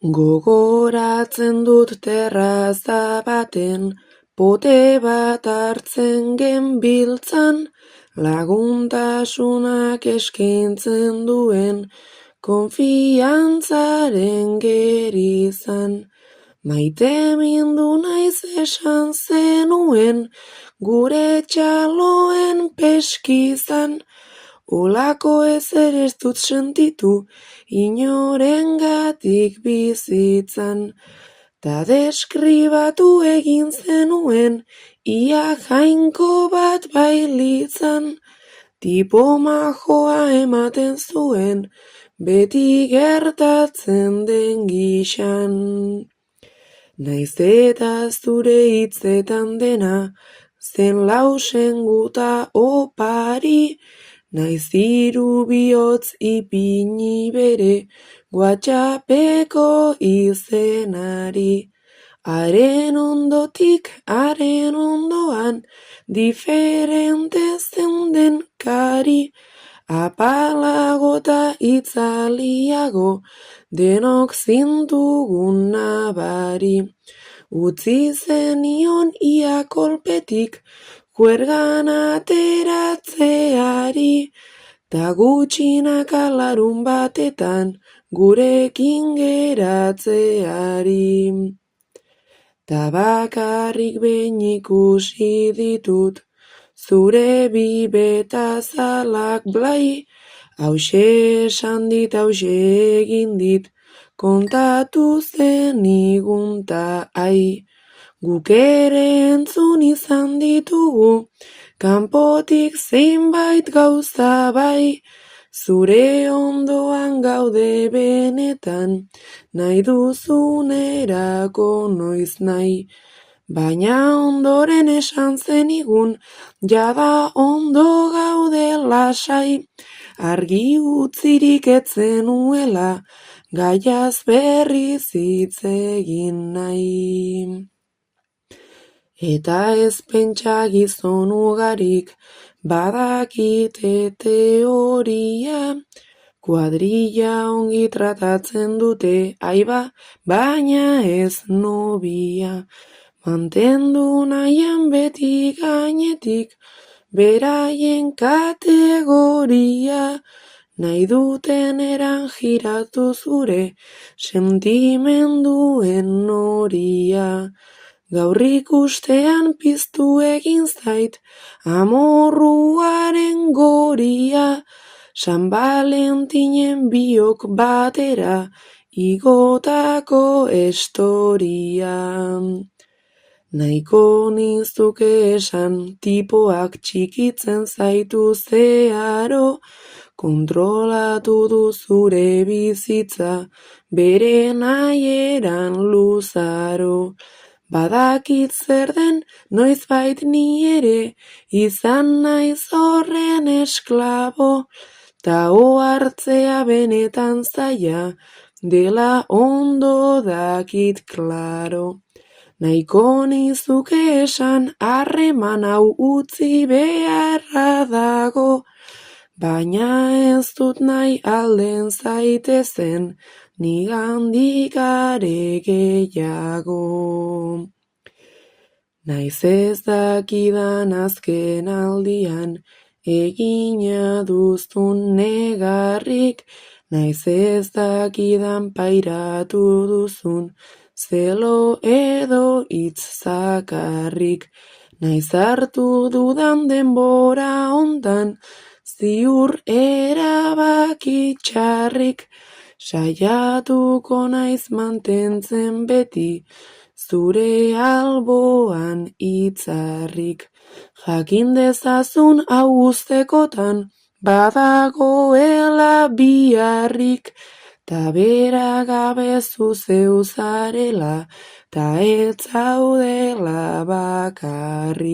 Gogoratzen dut terraza baten, pote bat hartzen genbiltzan, laguntasunak eskaintzen duen, konfiantzaren gerizan. Maite mindu naiz esan zenuen, gure txaloen peskizan, olako ezer ez dut sentitu, inorengatik bizitzan. Ta deskribatu egin zenuen, ia jainko bat bailitzan. Tipo majoa ematen zuen, beti gertatzen den gixan. Naiz eta zure hitzetan dena, zen lausenguta opari, naiz hiru bihotz ipini bere, WhatsAppeko izenari. Haren ondotik, haren ondoan, diferente zeunden kari, apalago eta itzaliago, denok zintugun nabari. Utzi zenion ia kolpetik, juergan ateratzeari, ta gutxinaka larun batetan, gurekin geratzeari. Ta bakarrik behin ikusi ditut, zure bi betazalak blai, hauxe esan dit, hauxe egin dit, kontatu zenigun ta ai. Guk ere entzun izan ditugu, kanpotik zeinbait gauza bai, zure ondoan gaude benetan, nahi duzunerako noiz nahi. Baina ondoren esan zenigun, jada ondo gaude lasai, argi utzirik etzenuela, gaiaz berriz hitz egin nahi. Eta ez pentsa gizon ugarik, badakite teoria, kuadrilla ongi tratatzen dute, aiba, baina ez nobia. Mantendu nahian beti gainetik, beraien kategoria, nahi duten eran jiratu zure, sentimenduen noria. Gaur ikustean piztu egin zait, amorruaren goria, San Valentinen biok batera, igotako estoria. Nahiko nizuke esan, tipoak txikitzen zaitu zeharo, kontrolatu du zure bizitza, bere nahieran luzaro. Badakit zer den, noizbait ni ere, izan naiz horren esklabo, ta ohartzea benetan zaila, dela ondo dakit klaro. Nahiko nizuke esan, harreman hau utzi beharra dago, baina ez dut nahi alden zaitezen, nigandik are gehiago. Naiz ez dakidan azken aldian, egina duzun negarrik, naiz ez dakidan pairatu duzun, zelo edo hitz zakarrik, naiz hartu dudan denbora hontan, ziur erabaki txarrik, saiatuko naiz mantentzen beti, zure alboan hitzarrik. Jakin dezazun hau uztekotan, badagoela biharrik, ta bera gabe zu zeu zarela, ta ez zaudela bakarrik.